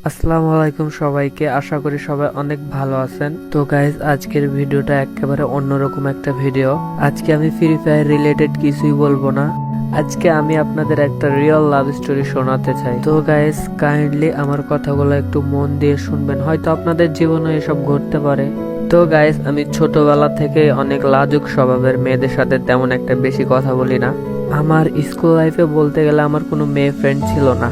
আসসালামু আলাইকুম সবাইকে, আশা করি সবাই অনেক ভালো আছেন। তো গাইজ, আজকের ভিডিওটা একেবারে অন্যরকম একটা ভিডিও। আজকে আমি ফ্রি ফায়ার রিলেটেড কিছুই বলবো না। আজকে আমি আপনাদের একটা রিয়েল লাভ স্টোরি শোনাতে চাই। তো গাইজ, কাইন্ডলি আমার কথাগুলো একটু মন দিয়ে শুনবেন, হয়তো আপনাদের জীবনে এসব ঘটতে পারে। তো গাইজ, আমি ছোটবেলা থেকে অনেক লাজুক স্বভাবের, মেয়েদের সাথে তেমন একটা বেশি কথা বলি না। আমার স্কুল লাইফে বলতে গেলে আমার কোনো মেয়ে ফ্রেন্ড ছিল না।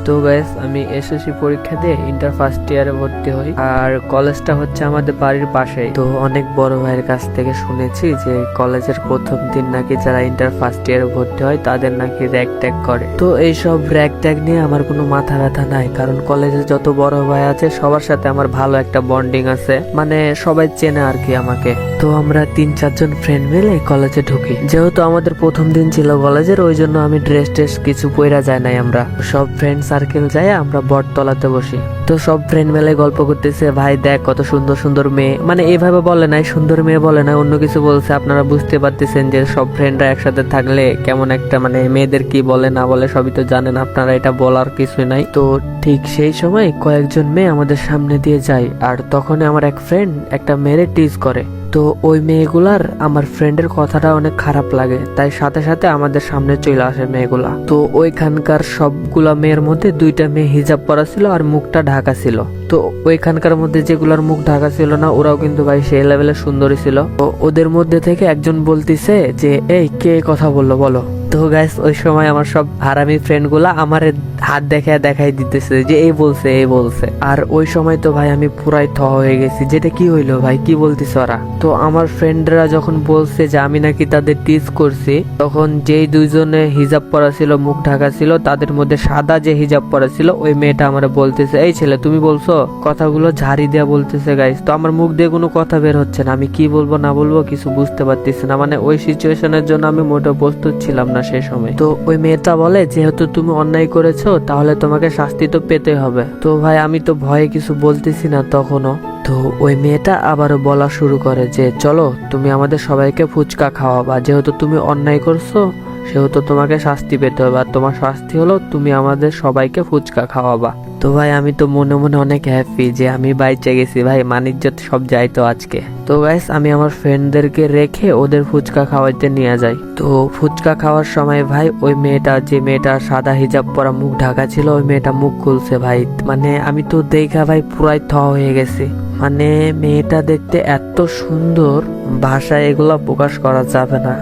তো গাইস, আমি এসএসসি পরীক্ষা দিয়ে ইন্টার ফার্স্ট ইয়ারে ভর্তি হই, আর কলেজটা হচ্ছে আমাদের বাড়ির পাশেই। তো অনেক বড় ভাইয়ের কাছ থেকে শুনেছি যে কলেজের প্রথম দিন নাকি যারা ইন্টার ফার্স্ট ইয়ারে ভর্তি হয় তাদের নাকি র্যাগ ট্যাগ করে। তো এইসব র্যাগ ট্যাগ নিয়ে আমার কোনো মাথা ব্যথা নাই, কারণ কলেজে যত বড় ভাই আছে সবার সাথে আমার ভালো একটা বন্ডিং আছে, মানে সবাই চেনে আর কি আমাকে। তো আমরা 3-4 জন ফ্রেন্ড মিলে কলেজে ঢুকি। যেহেতু আমাদের প্রথম দিন ছিল কলেজের, ওই জন্য আমি ড্রেস টেস কিছু পইরা যায় নাই। আমরা সব ফ্রেন্ড সার্কেল যায় আমরা বটতলাতে বসি। তো সব ফ্রেন্ড মেলে গল্প করতেছে, ভাই দেখ কত সুন্দর সুন্দর মেয়ে, মানে এইভাবে বলে নাই, সুন্দর মেয়ে বলে না, অন্য কিছু বলছে। আপনারা বুঝতে পারতেছেন যে সব ফ্রেন্ডরা একসাথে থাকলে কেমন একটা, মানে মেয়েদের কি বলে না বলে সবই তো জানেন আপনারা, এটা বলার কিছু নাই। তো ঠিক সেই সময় কয়েকজন মেয়ে আমাদের সামনে দিয়ে যায়, আর তখন আমার এক ফ্রেন্ড একটা মেয়েরে টিজ করে। তো ওই মেয়েগুলার আমার ফ্রেন্ডের কথাটা অনেক খারাপ লাগে, তাই সাথে সাথে আমাদের সামনে চলে আসে মেয়েগুলা। তো ওইখানকার সবগুলা মেয়ের মধ্যে 2টা মেয়ে হিজাব পরা ছিল আর মুখটা ঢাকা ছিল। তো ওইখানকার মধ্যে যেগুলার মুখ ঢাকা ছিল না, ওরাও কিন্তু ভাই সেই লেভেলে সুন্দরী ছিল। তো ওদের মধ্যে থেকে একজন বলতিছে যে এই কে কথা বললো বলো। তো গাইস, ওই সময় আমার সব হারামি ফ্রেন্ড গুলা আমার হাত দেখাই দিতেছে যে এই বলছে এই বলছে। আর ওই সময় তো ভাই আমি পুরাই হয়ে গেছি, যেটা কি হইলো ভাই, কি বলতিস ওরা। তো আমার ফ্রেন্ডরা যখন বলছে যে আমি নাকি তাদের টিজ করছি, তখন যেই 2জনে হিজাব পরা ছিল, মুখ ঢাকা ছিল, তাদের মধ্যে সাদা যে হিজাব পরা ছিল ওই মেয়েটা আমার বলতেছে, এই ছেলে তুমি বলছো, কথাগুলো ঝাড়ি দেয়া বলতেছে গাইস। তো আমার মুখ দিয়ে কোনো কথা বের হচ্ছে না, আমি কি বলবো না বলবো কিছু বুঝতে পারতেছি না, মানে ওই সিচুয়েশনের জন্য আমি মোটেও প্রস্তুত ছিলাম না সেই সময়। তো ওই মেয়েটা বলে, যেহেতু তুমি অন্যায় করেছো তাহলে তোমাকে শাস্তি তো পেতে হবে। তো ভাই আমি তো ভয়ে কিছু বলতেছি না তখনও। তো ওই মেয়েটা আবারও বলা শুরু করে যে চলো তুমি আমাদের সবাইকে ফুচকা খাওয়াবা, যেহেতু তুমি অন্যায় করছো সেহেতু তোমাকে শাস্তি পেতে হবে, আর তোমার শাস্তি হলো তুমি আমাদের সবাইকে ফুচকা খাওয়াবা। তো ভাই আমি তো মনে মনে অনেক হ্যাপি যে আমি বাইচে গেছি, ভাই মানিজ্জত সব যাইতো আজকে। তো গাইস, আমি আমার ফ্রেন্ডদেরকে রেখে ওদের ফুচকা খাওয়াইতে নিয়ে যাই। তো ফুচকা খাওয়ার সময় ভাই ওই মেয়েটা, যে মেয়েটা সাদা হিজাব পরা মুখ ঢাকা ছিল, ওই মেয়েটা মুখ খুলছে ভাই। মানে আমি তো দেখা ভাই পুরাই হয়ে গেছি, মানে মেয়েটা দেখতে এত সুন্দর, ভাষায় এগুলা প্রকাশ করা যাবে না।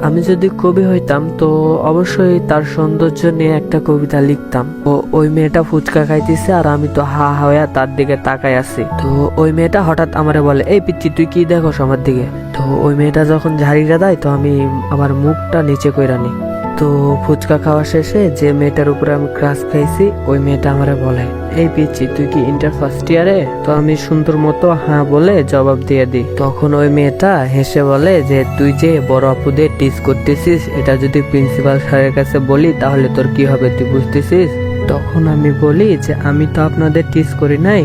আমি যদি কবি হইতাম তো অবশ্যই তার সৌন্দর্য নিয়ে একটা কবিতা লিখতাম। তো ওই মেয়েটা ফুচকা খাইতেছে আর আমি তো হা হইয়া তার দিকে তাকাই আছি। তো ওই মেয়েটা হঠাৎ আমারে বলে, এই পিচ্চি তুই কি দেখোস আমার দিকে। তো ওই মেয়েটা যখন ঝাড়িটা দেয় তো আমি আমার মুখটা নিচে কইরা নি। তো ফুচকা খাওয়া শেষে যে মেয়েটার উপরে আমি ক্রাশ খাইছি, ওই মেয়েটা আমারে বলে, এই পিচ্চি তুই কি ইন্টার ফার্স্ট ইয়ারে। তো আমি সুন্দর মতো হ্যাঁ বলে জবাব দিয়ে দিই। তখন ওই মেয়েটা হেসে বলে যে তুই যে বড় আপুদের টিজ করতেছিস, এটা যদি প্রিন্সিপাল স্যারের কাছে বলি তাহলে তোর কি হবে তুই বুঝতেছিস। তখন আমি বলি যে আমি তো আপনাদের টিজ করি নাই,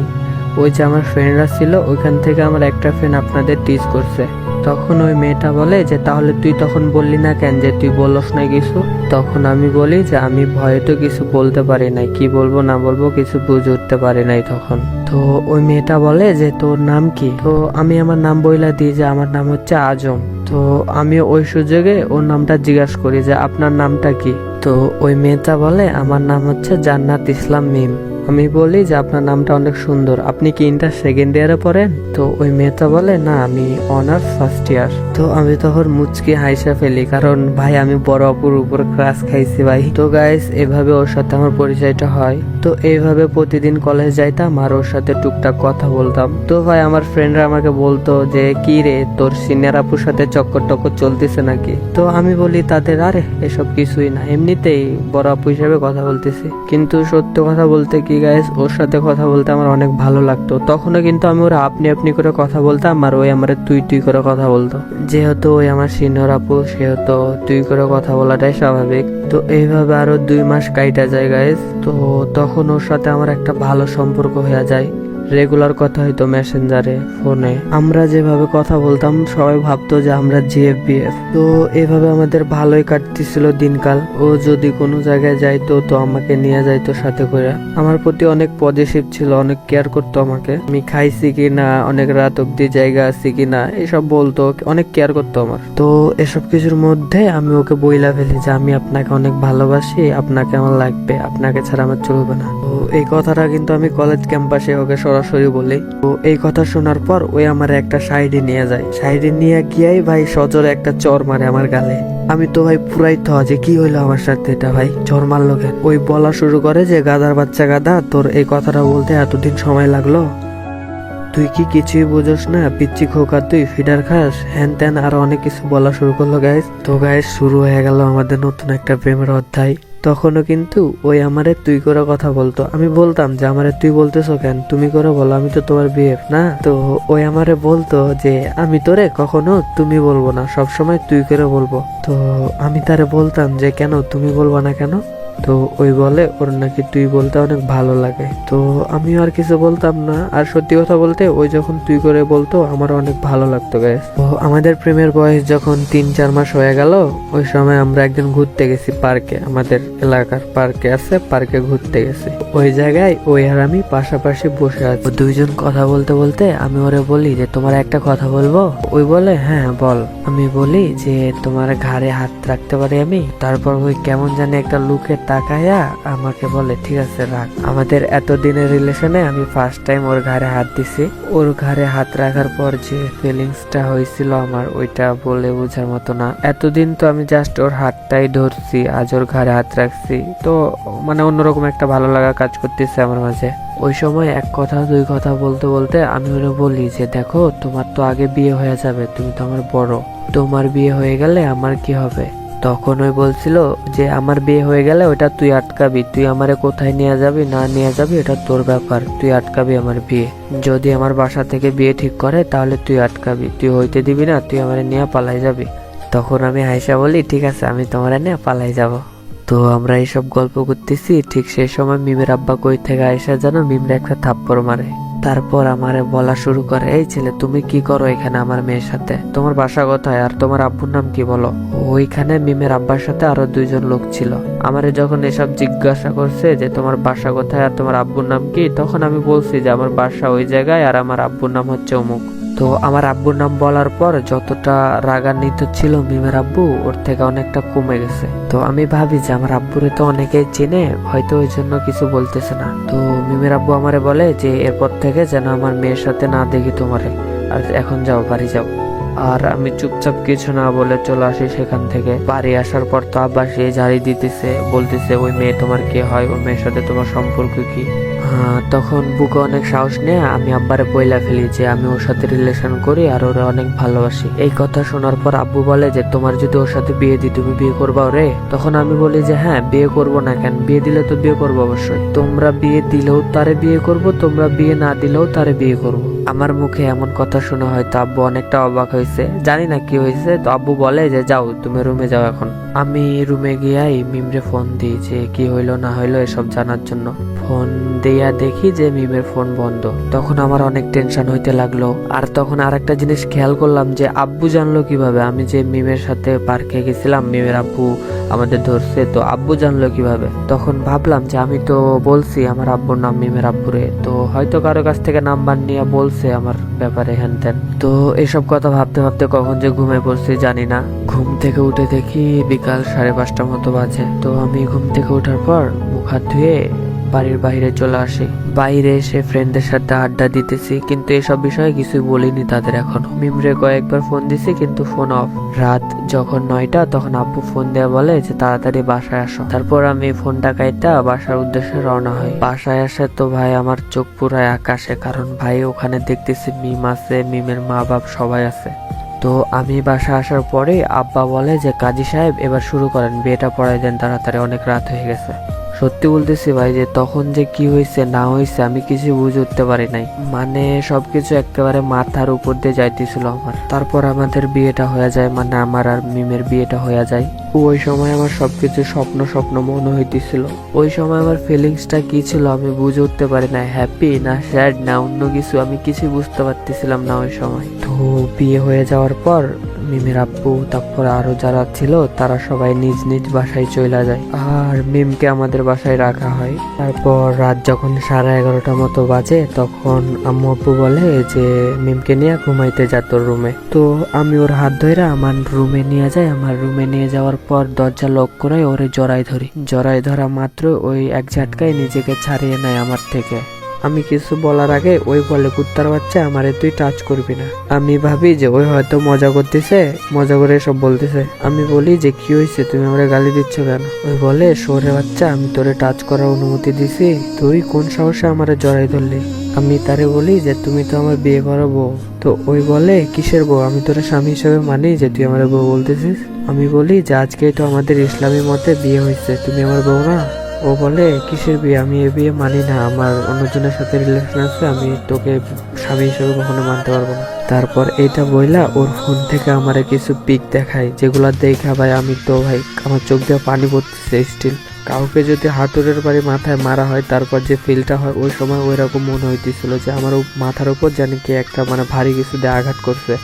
ওই যে আমার ফ্রেন্ডরা ছিল ওইখান থেকে আমার একটা ফ্রেন্ড আপনাদের টিজ করছে। তখন ওই মেয়েটা বলে যে তাহলে তুই তখন বললি না কেন যে তুই বলস না কিছু। তখন আমি বলি যে আমি ভয়ে তো কিছু বলতে পারি নাই, কি বলবো না বলবো কিছু বুঝে উঠতে পারি নাই তখন। তো ওই মেয়েটা বলে যে তোর নাম কি। তো আমি আমার নাম বইলা দিই যে আমার নাম হচ্ছে আজম। তো আমি ওই সুযোগে ওর নামটা জিজ্ঞাসা করি যে আপনার নামটা কি। তো ওই মেয়েটা বলে আমার নাম হচ্ছে জান্নাত ইসলাম মিম। আমি বলি যে আপনার নামটা অনেক সুন্দর, আপনি কি ইন্টার সেকেন্ড ইয়ারে পড়েন। তো ওই মেয়েটা বলে না আমি অনার্স ফার্স্ট ইয়ার। তো আমি তখন মুচকি হাইসা ফেলি, কারণ ভাই আমি বড় অপুর উপর ক্রাশ খাইছি ভাই। তো গাইস, এভাবে ওর সাথে আমার পরিচয়টা হয়। তো এইভাবে প্রতিদিন কলেজ যাইতাম আর ওর সাথে টুকটাক কথা বলতাম। তো ভাই আমার ফ্রেন্ডরা আমাকে বলতো যে কি রে তোর সিনিয়র আপুর সাথে চক্কর টক্কর চলতেছে নাকি। তো আমি বলি তাদের আরে এসব কিছুই না, এমনিতেই বড় আপু হিসেবে কথা বলতেছি। কিন্তু সত্য কথা বলতে কি গাইস, ওর সাথে কথা বলতে আমার অনেক ভালো লাগতো। তখনও কিন্তু আমি ওরা আপনি আপনি করে কথা বলতাম আর ওই আমার তুই তুই করে কথা বলতো। যেহেতু ওই আমার সিনিয়র আপু সেহেতু তুই করে কথা বলাটাই স্বাভাবিক। তো এইভাবে আরো 2 মাস কাইটা যায় গাইস। তো তখন ওর সাথে আমার একটা ভালো সম্পর্ক হয়ে যায়। রেগুলার কথা হইতো মেসেঞ্জারে, ফোনে। আমরা যেভাবে কথা বলতাম সবাই ভাবতো যে আমরা জিএফবিএফ। তো এভাবে আমাদের ভালোই কাটতেছিল দিনকাল। ও যদি কোনো জায়গায় যাইতো তো আমাকে নিয়ে যাইতো সাথে করে। আমার প্রতি অনেক পজিটিভ ছিল, অনেক কেয়ার করতো আমাকে। আমি খাইছি কিনা, অনেক রাত অব্দি জায়গা আছি কিনা এসব বলতো, অনেক কেয়ার করতো আমার। তো এসব কিছুর মধ্যে আমি ওকে বইলা ফেলি যে আমি আপনাকে অনেক ভালোবাসি, আপনাকে আমার লাগবে, আপনাকে ছাড়া আমার চলবে না। তো এই কথাটা কিন্তু আমি কলেজ ক্যাম্পাসে ওকে সরাসরি বলি। তো এই কথা শোনার পর ওই আমার একটা সাইডে নিয়ে যায়। সাইডে নিয়ে গিয়েই ভাই সজোরে একটা চর মারে আমার গালে। আমি তো ভাই পুরাই যে কি হইলো আমার সাথে, এটা ভাই চর মারলো কেন? ওই বলা শুরু করে যে গাধার বাচ্চা গাধা, তোর এই কথাটা বলতে এতদিন সময় লাগলো? তুই কি কিছুই বুঝোস না? পিচ্ছি খোকা, তুই ফিডার খাস, হ্যান ত্যান আরো অনেক কিছু বলা শুরু করলো গাইস। তো গাইস শুরু হয়ে গেল আমাদের নতুন একটা প্রেমের অধ্যায়। তখনও কিন্তু ওই আমারে তুই করে কথা বলতো। আমি বলতাম যে আমারে তুই বলতেছো কেন, তুমি করে বলো, আমি তো তোমার বিএফ না। তো ওই আমারে বলতো যে আমি তোরে কখনো তুমি বলবো না, সবসময় তুই করে বলবো। তো আমি তারে বলতাম যে কেন তুমি বলবো না কেন? তো ওই বলে ওর নাকি তুই বলতে অনেক ভালো লাগে। তো আমি আর কিছু বলতাম না। আর সত্যি কথা বলতে ওই যখন তুই করে বলতো আমার অনেক ভালো লাগতো গাইস। তো আমাদের প্রেমের বয়স যখন 3-4 মাস হয়ে গেল, ওই সময় আমরা একদিন ঘুরতে গেছি পার্কে। আমাদের এলাকার পার্কে আছে, পার্কে ঘুরতে গেছি। ওই জায়গায় ওই আর আমি পাশাপাশি বসে আছি। দুইজন কথা বলতে বলতে আমি ওরে বলি যে তোমার একটা কথা বলবো। ওই বলে হ্যাঁ বল। আমি বলি যে তোমার ঘাড়ে হাত রাখতে পারি আমি? তারপর ওই কেমন জানি একটা লুকের তাকায়া আমাকে বলে ঠিক আছে রাখ। আমাদের এতদিনের রিলেশনে আমি ফার্স্ট টাইম ওর ঘাড়ে হাত দিছি। ওর ঘাড়ে হাত রাখার পর যে ফিলিংসটা হয়েছিল আমার, ওইটা বলে বোঝার মতো না। এতদিন তো আমি জাস্ট ওর হাতটাই ধরছি, আজ ওর ঘাড়ে হাত রাখছি, তো মানে অন্যরকম একটা ভালো লাগা কাজ করতেছে আমার মাঝে। ওই সময় এক কথা দুই কথা বলতে বলতে আমি ওরে বলি যে দেখো তোমার তো আগে বিয়ে হয়ে যাবে, তুমি তো আমার বড়, তোমার বিয়ে হয়ে গেলে আমার কি হবে? তখন ওই বলছিল যে আমার বিয়ে হয়ে গেলে ওটা তুই আটকাবি, তুই আমারে কোথায় নিয়ে যাবি না নিয়ে যাবি এটা তোর ব্যাপার, তুই আটকাবি আমার বিয়ে। যদি আমার বাসা থেকে বিয়ে ঠিক করে তাহলে তুই আটকাবি, তুই হইতে দিবি না, তুই আমারে নিয়ে পালাই যাবি। তখন আমি হাইসা বলি ঠিক আছে আমি তোমারে নিয়ে পালাই যাব। তো আমরা এইসব গল্প করতেছি, ঠিক সেই সময় মিমের আব্বা কই থেকে আইসা যেন মিমরে একটা থাপ্পড় মারে। তারপর আমারে বলা শুরু করে এই ছেলে তুমি কি করো এখানে আমার মেয়ের সাথে, তোমার বাসা কোথায় আর তোমার আব্বুর নাম কি বলো? ওইখানে মিমের আব্বার সাথে আরো দুইজন লোক ছিল। আমারে যখন এসব জিজ্ঞাসা করছে যে তোমার বাসা কোথায় আর তোমার আব্বুর নাম কি, তখন আমি বলছি যে আমার বাসা ওই জায়গায় আর আমার আব্বুর নাম হচ্ছে অমুক। তো আমার আব্বুর নাম বলার পর যতটা রাগান্বিত ছিল মিমের আব্বু, ওর থেকে অনেকটা কমে গেছে। তো আমি ভাবি যে আমার আব্বুরে তো অনেকেই চেনে, হয়তো ওই জন্য কিছু বলতেছে না। তো মিমের আব্বু আমারে বলে যে এরপর থেকে যেন আমার মেয়ের সাথে না দেখি তোমারে, আর এখন যাও বাড়ি যাও। আর আমি চুপচাপ কিছু না বলে চলে আসি সেখান থেকে। বাড়ি আসার পর তো আব্বা সে ঝাড়ি দিতেছে, বলতেছে ওই মেয়ে তোমার কে হয়, ওই মেয়ের সাথে তোমার সম্পর্ক কি? তখন বুকে অনেক সাহস নিয়ে আমি আব্বারে বইলা ফেলি যে আমি ওর সাথে রিলেশন করি আর ওরে অনেক ভালোবাসি। এই কথা শোনার পর আব্বু বলে যে তোমার যদি ওর সাথে বিয়ে দিই তুমি বিয়ে করবা ওরে? তখন আমি বলি যে হ্যাঁ বিয়ে করবো না কেন, বিয়ে দিলে তো বিয়ে করবো অবশ্যই। তোমরা বিয়ে দিলেও তারে বিয়ে করব, তোমরা বিয়ে না দিলেও তারে বিয়ে করব। আমার মুখে এমন কথা শুনে হয়তো আব্বু অনেকটা অবাক হয়েছে, জানি না কি হয়েছে। তো আব্বু বলে যে যাও তুমি রুমে যাও এখন। আমি রুমে গিয়াই মিমরে ফোন দিই যে কি হইলো না হইলো এসব জানার জন্য। ফোন দিয়া দেখি যে মিমের ফোন বন্ধ। তখন আমার অনেক টেনশন হইতে লাগলো। আর তখন আর একটা জিনিস খেয়াল করলাম যে আব্বু জানলো কিভাবে আমি যে মিমের সাথে পার্কে গেছিলাম, মিমের আব্বু আমাদের ধরছে, তো আব্বু জানলো কিভাবে? তখন ভাবলাম যে আমি তো বলছি আমার আব্বুর নাম মিমের আব্বুরে, তো হয়তো কারো কাছ থেকে নাম্বার নিয়ে বলছে আমার ব্যাপারে হ্যান ত্যান। তো এইসব কথা ভাবতে ভাবতে কখন যে ঘুমিয়ে পড়ছি জানি না। ঘুম থেকে উঠে দেখি বিকাল 5:30 মতো বাজে। তো আমি ঘুম থেকে ওঠার পর মুখ হাত ধুয়ে বাড়ির বাইরে চলে আসি। বাইরে এসে ফ্রেন্ডদের সাথে আড্ডা দিতেছি, কিন্তু এসব বিষয়ে কিছুই বলিনি তাদের এখনো। মিমরে কয়েকবার ফোন দিছি কিন্তু ফোন অফ। রাত যখন 9টা তখন আব্বু ফোন দেয়া বলে যে তাড়াতাড়ি বাসায় আসো। তারপর আমি ফোনটা কাইটা বাসার উদ্দেশ্যে রওনা হই। বাসায় আসে তো ভাই আমার চোখ পুরাই আকাশে, কারণ ভাই ওখানে দেখতেছি মিম আছে, মিমের মা বাপ সবাই আছে। তো আমি বাসা আসার পরে আব্বা বলে যে কাজী সাহেব এবার শুরু করেন, বিয়েটা পড়াই দেন তাড়াতাড়ি, অনেক রাত হয়ে গেছে। সত্যি বলতেছি ভাই যে তখন যে কি হয়েছে না হয়েছে আমি কিছু বুঝে উঠতে পারি নাই। মানে সবকিছু একেবারে মাথার উপর দিয়ে যাইতেছিল আমার। তারপর আমাদের বিয়েটা হয়ে যায়, মানে আমার আর মিমের বিয়েটা হয়ে যায়। ওই সময় আমার সবকিছু স্বপ্ন স্বপ্ন মনে হইতেছিল। ওই সময় আমার ফিলিংসটা কি ছিল আমি বুঝে উঠতে পারি না, হ্যাপি না স্যাড না অন্য কিছু, আমি কিছুই বুঝতে পারতেছিলাম না ওই সময়। তো বিয়ে হয়ে যাওয়ার পর মিমের আব্বু তারপর আরো যারা ছিল তারা সবাই নিজ নিজ বাসায় চলে যায়, আর মিমকে আমাদের বাসায় রাখা হয়। তারপর রাত যখন 11:30 মতো বাজে তখন আম্মু আব্বু বলে যে মিমকে নিয়ে ঘুমাইতে যা তোর রুমে। তো আমি ওর হাত ধরে আমার রুমে নিয়ে যাই। আমার রুমে নিয়ে যাওয়ার পর দরজা লক করে ওরে জড়াই ধরি। জড়াই ধরা মাত্র ওই এক ঝাটকায় নিজেকে ছাড়িয়ে নেয় আমার থেকে। আমি কিছু বলার আগে ওই বলে কুত্তার বাচ্চা আমারে তুই টাচ করবি না। আমি ভাবি যে ওই হয়তো মজা করতেছে, মজা করে সব বলতেছে। আমি বলি যে কি হয়েছে, তুমি আমারে গালি দিচ্ছ কেন? ওই বলে শোরে বাচ্চা আমি তোরে টাচ করার অনুমতি দিছি, তুই কোন সাহসে আমারে জড়াই ধরলি? আমি তারে বলি যে তুমি তো আমার বিয়ে করাবো। তো ওই বলে কিসের বউ, আমি তোর স্বামী হিসেবে মানি যে তুই আমার বউ বলতেছিস? আমি বলি যে আজকেই তো আমাদের ইসলামী মতে বিয়ে হয়েছে, তুমি আমার বউ না। ও বলে কিসের বিয়ে, আমি এ বিয়ে মানি না, আমার অন্যজনের সাথে রিলেশন আছে, আমি তোকে স্বামী হিসেবে কখনো মানতে পারবো না। তারপর এইটা বইলা ওর ফোন থেকে আমারে কিছু পিক দেখায়, যেগুলা দেখা ভাই আমি তো ভাই আমার চোখ দিয়ে পানি পড়তেছে স্টিল। কাউকে যদি হাতুড়ের বাড়ি মাথায় মারা হয় তারপর যে ফিলটা হয় ওই সময় ওই রকম মনে হইতেছিল যে আমার মাথার উপর জানি কি একটা মানে ভারী কিছু দিয়ে আঘাত করছে।